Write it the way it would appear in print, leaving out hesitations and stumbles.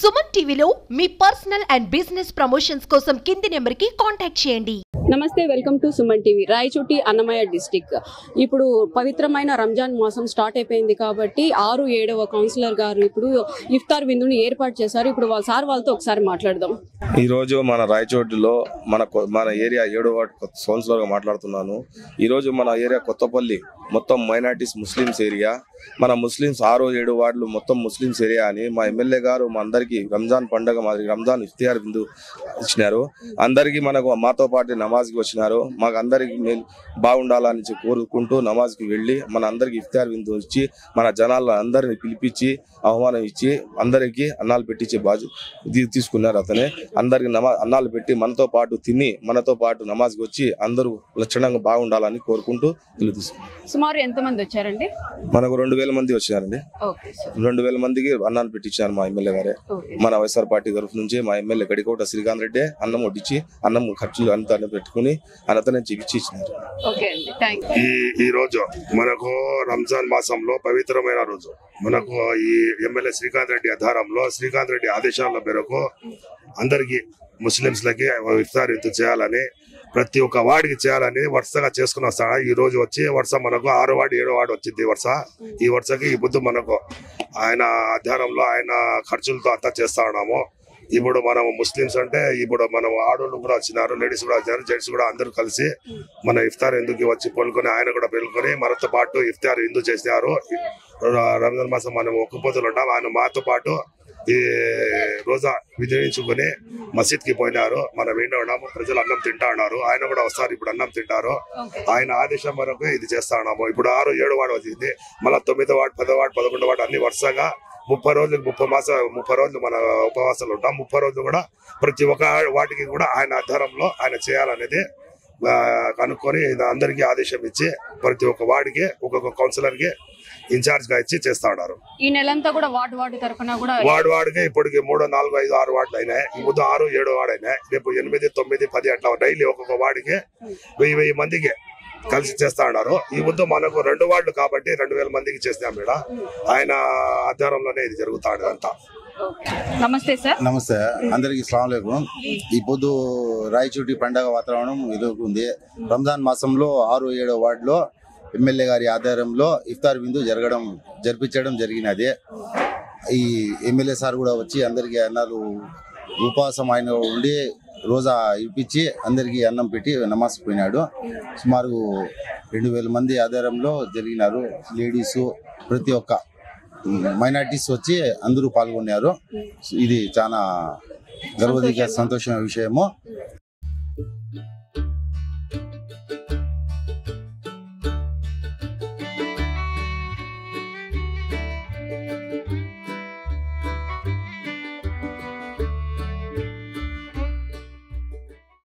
సుమన్ టీవీలో మీ personal and business promotions కోసం కింది నెంబర్కి కాంటాక్ట్ చేయండి. నమస్తే, welcome to Suman TV. Rayachoti Annamayya district. ఇప్పుడు పవిత్రమైన రంజాన్ మాసం స్టార్ట్ అయిపోయింది కాబట్టి 6-7వ కౌన్సిలర్ గారు ఇప్పుడు ఇఫ్తార్ విందుని ఏర్పాటు చేశారు. ఇప్పుడు వాళ్ళతో ఒకసారి మాట్లాడదాం. ఈ రోజు మన రాయచోటిలో మన ఏరియా 7వ వార్డ్ కౌన్సిలర్ గా మాట్లాడుతున్నాను. ఈ రోజు మన ఏరియా కొత్తపల్లి మొత్తం మైనారిటీస్ ముస్లిమ్స్ ఏరియా. మన ముస్లిమ్స్ 6-7 వార్డులు మొత్తం ముస్లిమ్స్ ఏరియా అని మా ఎమ్మెల్యే గారు మా అందరికి రంజాన్ పండుగ మరి రంజాన్ ఇఫ్తియార్ విందు ఇచ్చినారు. అందరికి మాతో పాటు నమాజ్కి వచ్చినారు. మాకు అందరికి బాగుండాలని కోరుకుంటూ నమాజ్కి వెళ్ళి మన అందరికి ఇఫ్తియార్ విందు ఇచ్చి మన జనాలను అందరిని పిలిపించి ఆహ్వానం ఇచ్చి అందరికి అన్నాలు పెట్టించే తీసుకున్నారు. అతనే అందరికి అన్నాలు పెట్టి మనతో పాటు తిని మనతో పాటు నమాజ్కి వచ్చి అందరూ లక్షణంగా బాగుండాలని కోరుకుంటూ సుమారు ఎంతమంది వచ్చారండి? మనకు 2000 మంది వచ్చినారండి. 2000 మందికి అన్నాలు పెట్టించారు మా ఎమ్మెల్యే గారే. మన వైఎస్ఆర్ పార్టీ తరఫు నుంచి మా ఎమ్మెల్యే గడికోట శ్రీకాంత్ రెడ్డి అన్నం వడ్డించి అన్నం ఖర్చులు అంతా పెట్టుకుని అతనే ఇచ్చి ఇచ్చినారు. ఈ రోజు మనకు రంజాన్ మాసంలో పవిత్రమైన రోజు. మనకు ఈ ఎమ్మెల్యే శ్రీకాంత్ రెడ్డి ఆధారంలో శ్రీకాంత్ రెడ్డి ఆదేశాల మేరకు అందరికి ముస్లింస్ లకి ఇఫ్తార్ విందు చేయాలని ప్రతి ఒక్క వార్డుకి చేయాలని వరుసగా చేసుకుని వస్తాడు. ఈ రోజు వచ్చి వరుస మనకు 6వ వార్డు 7వ వార్డు వచ్చింది వరుస. ఈ వరుసకి ఈ బుద్ధు మనకు ఆయన ఆధారంలో ఆయన ఖర్చులతో అంతా చేస్తా ఉన్నాము. ఇప్పుడు మనం ముస్లిమ్స్ అంటే ఇప్పుడు మనం ఆడోళ్ళు కూడా వచ్చినారు, లేడీస్ కూడా వచ్చారు, జెంట్స్ కూడా అందరూ కలిసి మన ఇఫ్తార్ ఎందుకు వచ్చి పొలుకొని ఆయన కూడా పెళ్ళుకొని మనతో పాటు ఇఫ్తార్ ఎందుకు చేసినారు. రంజాన్ మాసం మనం ఒక్క పొద్దులు ఉంటాం. ఆయన మాతో పాటు ఈ రోజా విధించుకుని మసీద్ కి పోయినారు. మనం ఏంటో ఉన్నాము, ప్రజలు అన్నం తింటా ఉన్నారు. ఆయన కూడా వస్తారు, ఇప్పుడు అన్నం తింటారు. ఆయన ఆదేశం వరకు ఇది చేస్తా ఉన్నాము. ఇప్పుడు 6-7 వార్డు వచ్చింది, మళ్ళీ 9వ వార్డు 10వ వార్డు 11వ వార్డు అన్ని వరుసగా 30 రోజులు 30 రోజులు మన ఉపవాసాలు ఉంటాం. 30 రోజులు కూడా ప్రతి ఒక్క వాటికి కూడా ఆయన ఆధారంలో ఆయన చేయాలనేది కనుక్కొని అందరికీ ఆదేశం ఇచ్చి ప్రతి ఒక్క వార్డుకి ఒక్కొక్క కౌన్సిలర్ కి ఇన్ఛార్జ్ గా ఇచ్చి చేస్తా ఉన్నారు. ఈ నెలంతా కూడా వార్డు తరఫున కూడా వార్డుకి ఇప్పటికి 3, 4, 5, 6 వార్డులు అయినాయి. ఈ ముందు 6-7 వార్డు అయినాయి. రేపు 8, 9, 10 అట్లా డైలీ ఒక్కొక్క వార్డుకి 1000 మందికి కలిసి చేస్తా ఉన్నారు. ఈ ముందు మనకు 2 వార్డులు కాబట్టి 2000 మందికి చేస్తాం. ఇక్కడ ఆయన ఆధారంలోనే ఇది జరుగుతాడు అంతా. నమస్తే సార్. నమస్తే అందరికి అస్సలాము అలైకుం. ఈ పొద్దు రాయచోటి పండగ వాతావరణం ఎదుర్కొంది. రంజాన్ మాసంలో 6-7 వార్డులో ఎమ్మెల్యే గారి ఆధ్వర్యంలో ఇఫ్తార్ విందు జరిపించడం జరిగినది. ఈ ఎమ్మెల్యే సార్ కూడా వచ్చి అందరికి అన్నాలు ఉపవాసం ఆయన ఉండి రోజా ఇప్పించి అందరికి అన్నం పెట్టి నమాజ్ పోయినాడు. సుమారు 2000 మంది ఆధారంలో జరిగినారు. లేడీసు ప్రతి ఒక్క మైనార్టీస్ వచ్చి అందరూ పాల్గొన్నారు. ఇది చాలా గర్వదీయ సంతోషమైన విషయము.